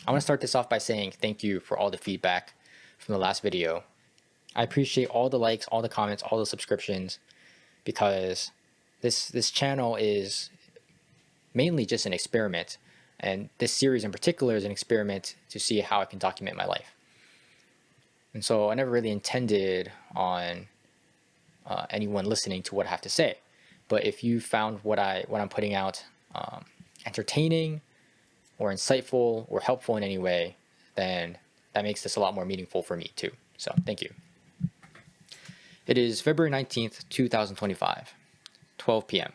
I want to start this off by saying thank you for all the feedback from the last video. I appreciate all the likes, all the comments, all the subscriptions, because this channel is mainly just an experiment, and this series in particular is an experiment to see how I can document my life. And so I never really intended on anyone listening to what I have to say. But if you found what I'm putting out entertaining or insightful or helpful in any way, then that makes this a lot more meaningful for me too. So thank you. It is February 19th, 2025, 12 p.m.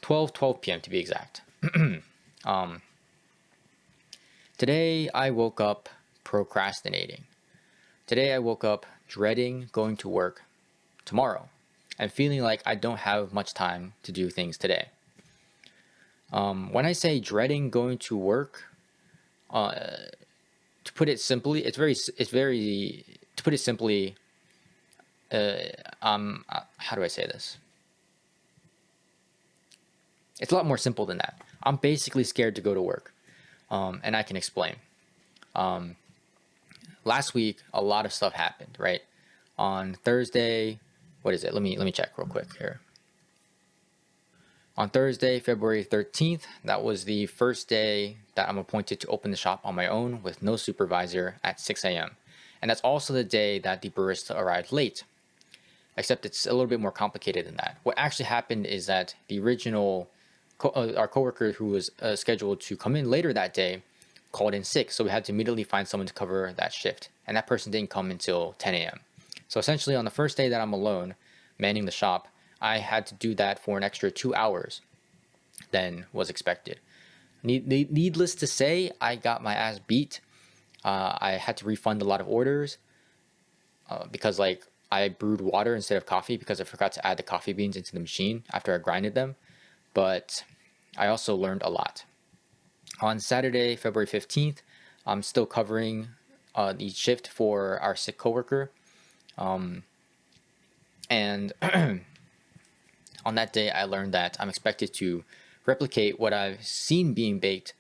12 p.m. to be exact. Today I woke up procrastinating. Today I woke up dreading going to work tomorrow and feeling like I don't have much time to do things today. When I say dreading going to work, to put it simply, to put it simply, how do I say this? It's a lot more simple than that. I'm basically scared to go to work, and I can explain. Last week, a lot of stuff happened, right? On Thursday, what is it? Let me check real quick here. On Thursday, February 13th, that was the first day that I'm appointed to open the shop on my own with no supervisor at 6 a.m. And that's also the day that the barista arrived late, except it's a little bit more complicated than that. What actually happened is that the original, our coworker who was scheduled to come in later that day called in sick, so we had to immediately find someone to cover that shift. And that person didn't come until 10 a.m. So essentially on the first day that I'm alone manning the shop, I had to do that for an extra 2 hours than was expected. Needless to say, I got my ass beat. I had to refund a lot of orders because I brewed water instead of coffee because I forgot to add the coffee beans into the machine after I grinded them. But I also learned a lot. On Saturday, February 15th, I'm still covering the shift for our sick coworker. And on that day, I learned that I'm expected to replicate what I've seen being baked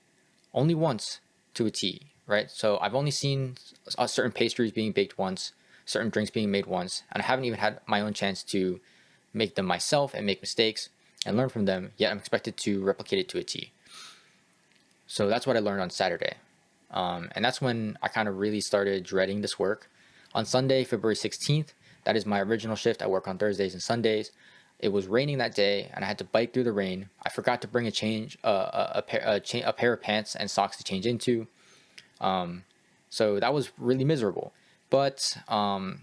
only once to a T, right? So I've only seen certain pastries being baked once, certain drinks being made once, and I haven't even had my own chance to make them myself and make mistakes and learn from them, yet I'm expected to replicate it to a T. So that's what I learned on Saturday. And that's when I kind of really started dreading this work. On Sunday, February 16th, that is my original shift. I work on Thursdays and Sundays. It was raining that day, and I had to bike through the rain. I forgot to bring a pair of pants and socks to change into. So that was really miserable. But and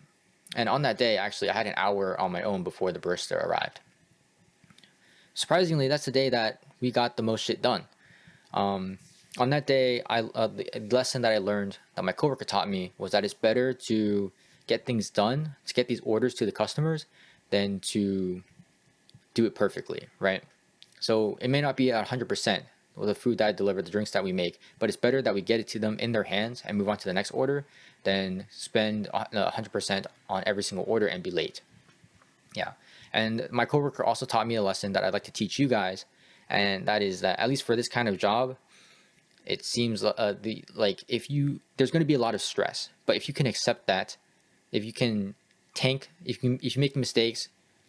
on that day, actually, I had an hour on my own before the barista arrived. Surprisingly, that's the day that we got the most shit done. On that day, the lesson that I learned that my coworker taught me was that it's better to get things done, to get these orders to the customers, than to do it perfectly, right? So it may not be at 100% with the food that I deliver, the drinks that we make, but it's better that we get it to them in their hands and move on to the next order than spend 100% on every single order and be late. Yeah. And my coworker also taught me a lesson that I'd like to teach you guys, and that is that at least for this kind of job, it seems there's going to be a lot of stress, but if you can accept that, if you can if you make mistakes,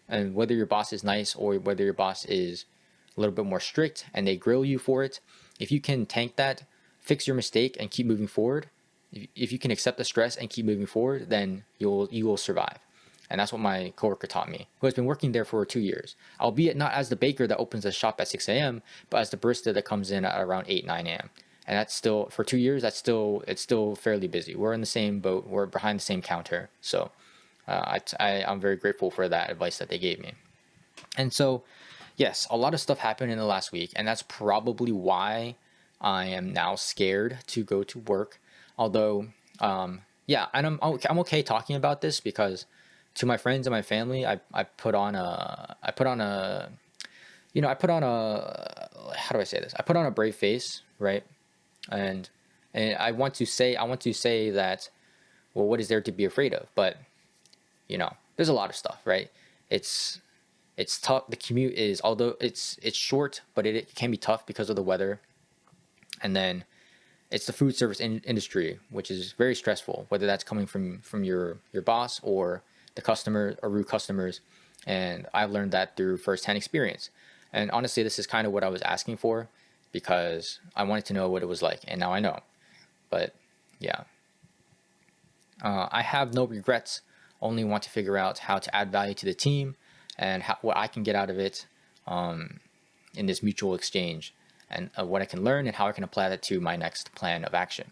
and whether your boss is nice or whether your boss is a little bit more strict and they grill you for it, if you can tank that, fix your mistake and keep moving forward, if you can accept the stress and keep moving forward, then you will survive. And that's what my coworker taught me, who has been working there for 2 years, albeit not as the baker that opens the shop at 6 a.m., but as the barista that comes in at around 8, 9 a.m. And that's still, for 2 years, it's still fairly busy. We're in the same boat. We're behind the same counter. So I'm very grateful for that advice that they gave me. And so, yes, a lot of stuff happened in the last week, and that's probably why I am now scared to go to work. Although, and I'm okay talking about this because to my friends and my family, I put on a how do I say this? I put on a brave face, right? And I want to say that, well, what is there to be afraid of? But there's a lot of stuff, right? It's tough. The commute is, although it's short, but it can be tough because of the weather. And then it's the food service industry, which is very stressful, whether that's coming from your boss or the customer or rude customers. And I've learned that through firsthand experience. And honestly, this is kind of what I was asking for because I wanted to know what it was like, and now I know. But yeah, I have no regrets. Only want to figure out how to add value to the team and what I can get out of it in this mutual exchange, and what I can learn and how I can apply that to my next plan of action.